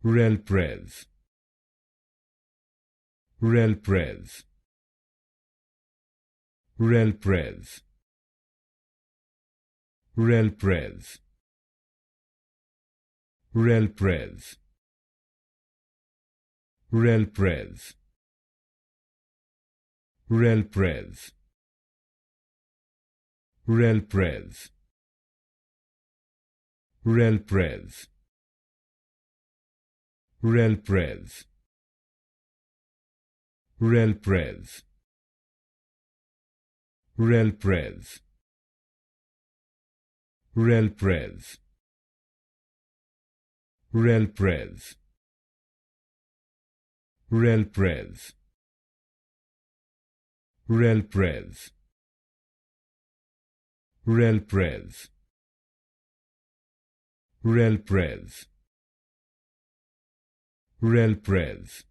Relprevv, Relprevv, Relprevv, Relprevv, Relprevv, Relprevv, Relprevv, Relprevv, Relprevv, Relprevv, Relprevv, Relprevv, Relprevv, Relprevv, Relprevv, Relprevv, Relprevv, Relprevv, Relprevv,